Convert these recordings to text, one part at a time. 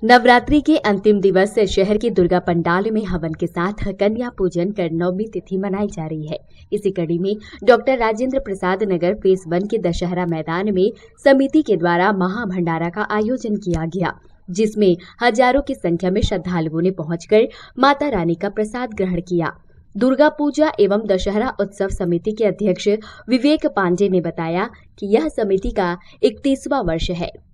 नवरात्रि के अंतिम दिवस शहर के दुर्गा पंडाल में हवन के साथ कन्या पूजन कर नवमी तिथि मनाई जा रही है। इसी कड़ी में डॉक्टर राजेंद्र प्रसाद नगर फेस 1 के दशहरा मैदान में समिति के द्वारा महाभंडारा का आयोजन किया गया, जिसमें हजारों की संख्या में श्रद्धालुओं ने पहुंचकर माता रानी का प्रसाद ग्रहण किया। दुर्गा पूजा एवं दशहरा उत्सव समिति के अध्यक्ष विवेक पांडे ने बताया कि यह समिति का 31वां वर्ष है।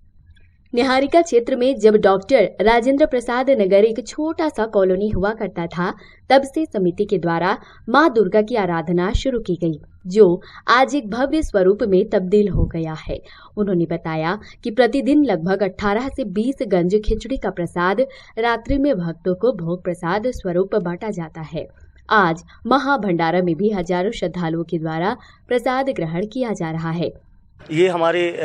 निहारिका क्षेत्र में जब डॉक्टर राजेंद्र प्रसाद नगर एक छोटा सा कॉलोनी हुआ करता था, तब से समिति के द्वारा मां दुर्गा की आराधना शुरू की गई, जो आज एक भव्य स्वरूप में तब्दील हो गया है। उन्होंने बताया कि प्रतिदिन लगभग 18 से 20 गंज खिचड़ी का प्रसाद रात्रि में भक्तों को भोग प्रसाद स्वरूप बांटा जाता है। आज महाभंडारा में भी हजारों श्रद्धालुओं के द्वारा प्रसाद ग्रहण किया जा रहा है। ये हमारे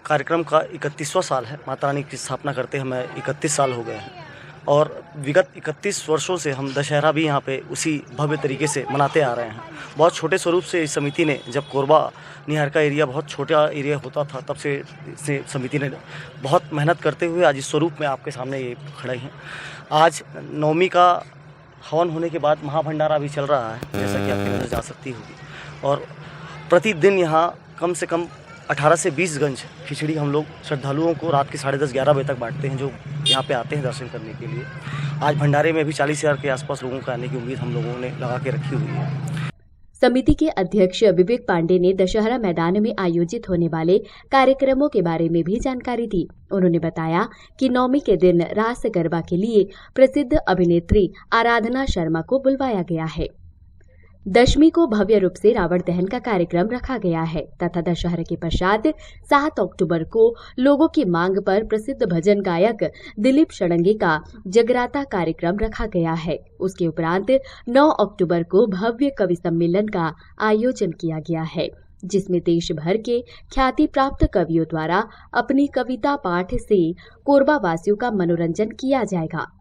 कार्यक्रम का 31वां साल है। माता रानी की स्थापना करते हमें 31 साल हो गए हैं और विगत 31 वर्षों से हम दशहरा भी यहाँ पे उसी भव्य तरीके से मनाते आ रहे हैं। बहुत छोटे स्वरूप से इस समिति ने, जब कोरबा निहारिका एरिया बहुत छोटा एरिया होता था, तब से समिति ने बहुत मेहनत करते हुए आज इस स्वरूप में आपके सामने ये खड़े हैं। आज नवमी का हवन होने के बाद महाभंडारा भी चल रहा है, जैसा कि आपकी नजर जा सकती होगी। और प्रतिदिन यहाँ कम से कम 18 से 20 गंज खिचड़ी हम लोग श्रद्धालुओं को रात के 10:30-11 बजे तक बांटते हैं, जो यहाँ पे आते हैं दर्शन करने के लिए। आज भंडारे में भी 40,000 के आसपास लोगों का आने की उम्मीद हम लोगों ने लगा के रखी हुई है। समिति के अध्यक्ष विवेक पांडे ने दशहरा मैदान में आयोजित होने वाले कार्यक्रमों के बारे में भी जानकारी दी। उन्होंने बताया कि नवमी के दिन रास गरबा के लिए प्रसिद्ध अभिनेत्री आराधना शर्मा को बुलवाया गया है। दशमी को भव्य रूप से रावण दहन का कार्यक्रम रखा गया है तथा दशहरा के पश्चात 7 अक्टूबर को लोगों की मांग पर प्रसिद्ध भजन गायक दिलीप षडंगी का जगराता कार्यक्रम रखा गया है। उसके उपरांत 9 अक्टूबर को भव्य कवि सम्मेलन का आयोजन किया गया है, जिसमें देश भर के ख्याति प्राप्त कवियों द्वारा अपनी कविता पाठ से कोरबा वासियों का मनोरंजन किया जाएगा।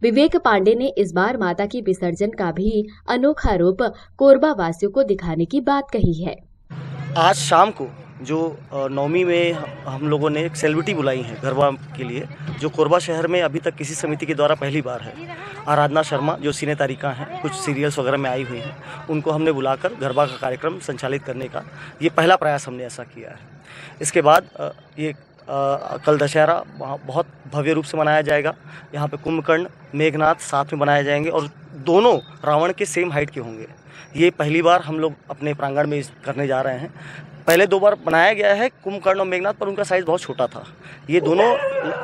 विवेक पांडे ने इस बार माता की विसर्जन का भी अनोखा रूप कोरबा वासियों को दिखाने की बात कही है। आज शाम को जो नवमी में हम लोगों ने एक सेलिब्रिटी बुलाई है गरबा के लिए, जो कोरबा शहर में अभी तक किसी समिति के द्वारा पहली बार है। आराधना शर्मा जो सिने तारिका हैं, कुछ सीरियल्स वगैरह में आई हुई हैं, उनको हमने बुलाकर गरबा का कार्यक्रम संचालित करने का ये पहला प्रयास हमने ऐसा किया है। इसके बाद ये कल दशहरा बहुत भव्य रूप से मनाया जाएगा। यहाँ पे कुंभकर्ण, मेघनाथ साथ में बनाए जाएंगे और दोनों रावण के सेम हाइट के होंगे। ये पहली बार हम लोग अपने प्रांगण में करने जा रहे हैं। पहले 2 बार बनाया गया है कुंभकर्ण और मेघनाथ, पर उनका साइज़ बहुत छोटा था। ये दोनों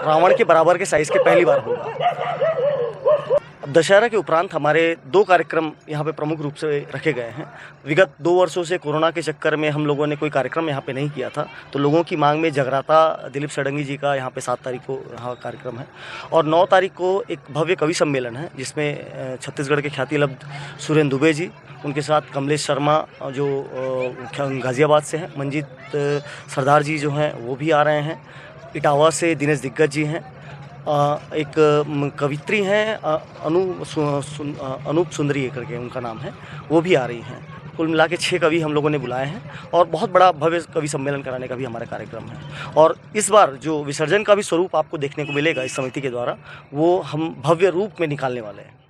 रावण के बराबर के साइज़ के पहली बार होगा। अब दशहरा के उपरांत हमारे 2 कार्यक्रम यहाँ पे प्रमुख रूप से रखे गए हैं। विगत 2 वर्षों से कोरोना के चक्कर में हम लोगों ने कोई कार्यक्रम यहाँ पे नहीं किया था, तो लोगों की मांग में जगराता दिलीप षडंगी जी का यहाँ पे 7 तारीख को यहाँ कार्यक्रम है और 9 तारीख को एक भव्य कवि सम्मेलन है, जिसमें छत्तीसगढ़ के ख्याति लब्ध सुरेंद्र दुबे जी, उनके साथ कमलेश शर्मा जो गाजियाबाद से हैं, मंजीत सरदार जी जो हैं वो भी आ रहे हैं, इटावा से दिनेश दिग्गज जी हैं, एक कवित्री हैं अनूप सुंदरी करके उनका नाम है, वो भी आ रही हैं। कुल मिला के 6 कवि हम लोगों ने बुलाए हैं और बहुत बड़ा भव्य कवि सम्मेलन कराने का भी हमारा कार्यक्रम है। और इस बार जो विसर्जन का भी स्वरूप आपको देखने को मिलेगा इस समिति के द्वारा, वो हम भव्य रूप में निकालने वाले हैं।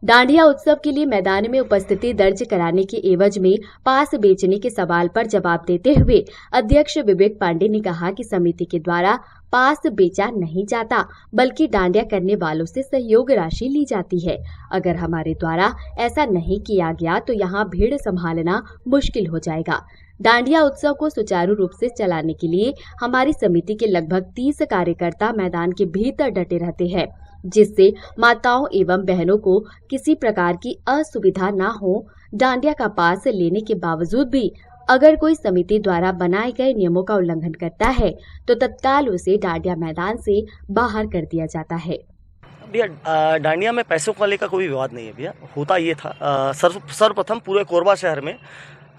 डांडिया उत्सव के लिए मैदान में उपस्थिति दर्ज कराने के एवज में पास बेचने के सवाल पर जवाब देते हुए अध्यक्ष विवेक पांडे ने कहा कि समिति के द्वारा पास बेचा नहीं जाता, बल्कि डांडिया करने वालों से सहयोग राशि ली जाती है। अगर हमारे द्वारा ऐसा नहीं किया गया तो यहाँ भीड़ संभालना मुश्किल हो जाएगा। डांडिया उत्सव को सुचारू रूप से चलाने के लिए हमारी समिति के लगभग 30 कार्यकर्ता मैदान के भीतर डटे रहते हैं, जिससे माताओं एवं बहनों को किसी प्रकार की असुविधा न हो। डांडिया का पास लेने के बावजूद भी अगर कोई समिति द्वारा बनाए गए नियमों का उल्लंघन करता है तो तत्काल उसे डांडिया मैदान से बाहर कर दिया जाता है। भैया डांडिया में पैसों को लेकर कोई विवाद नहीं है भैया। होता ये था सर्वप्रथम पूरे कोरबा शहर में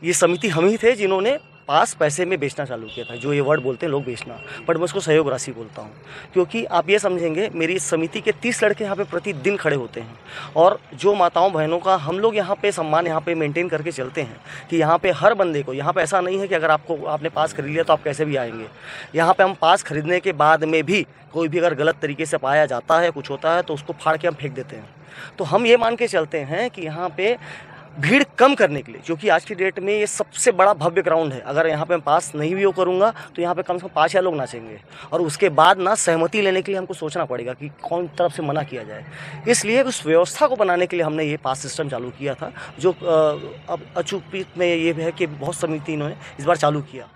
ये समिति हम ही थे जिन्होंने पास पैसे में बेचना चालू किया था, जो ये वर्ड बोलते हैं लोग बेचना, बट मैं उसको सहयोग राशि बोलता हूँ। क्योंकि आप ये समझेंगे मेरी इस समिति के 30 लड़के यहाँ पे प्रतिदिन खड़े होते हैं और जो माताओं बहनों का हम लोग यहाँ पे सम्मान यहाँ पे मेंटेन करके चलते हैं कि यहाँ पे हर बंदे को, यहाँ पे ऐसा नहीं है कि अगर आपने पास खरीद लिया तो आप कैसे भी आएंगे। यहाँ पे हम पास खरीदने के बाद में भी कोई भी अगर गलत तरीके से पाया जाता है, कुछ होता है तो उसको फाड़ के हम फेंक देते हैं। तो हम ये मान के चलते हैं कि यहाँ पे भीड़ कम करने के लिए, क्योंकि आज की डेट में ये सबसे बड़ा भव्य ग्राउंड है, अगर यहाँ पे मैं पास नहीं भी वो करूँगा तो यहाँ पे कम से कम 5 लोग नाचेंगे और उसके बाद ना सहमति लेने के लिए हमको सोचना पड़ेगा कि कौन तरफ से मना किया जाए। इसलिए उस व्यवस्था को बनाने के लिए हमने ये पास सिस्टम चालू किया था, जो अब अचूक में ये है कि बहुत समिति इन्होंने इस बार चालू किया।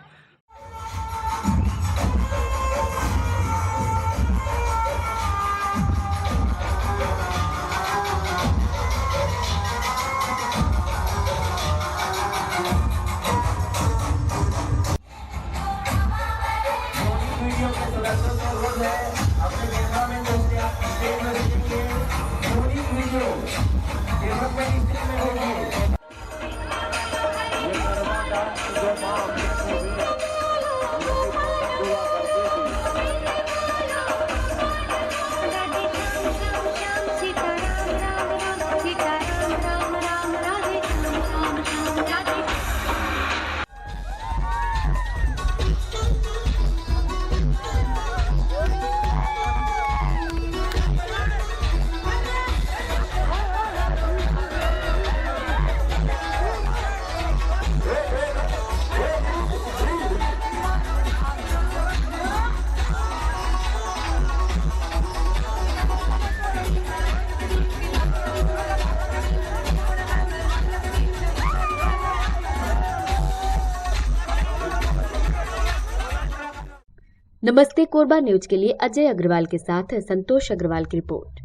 नमस्ते कोरबा न्यूज के लिए अजय अग्रवाल के साथ संतोष अग्रवाल की रिपोर्ट।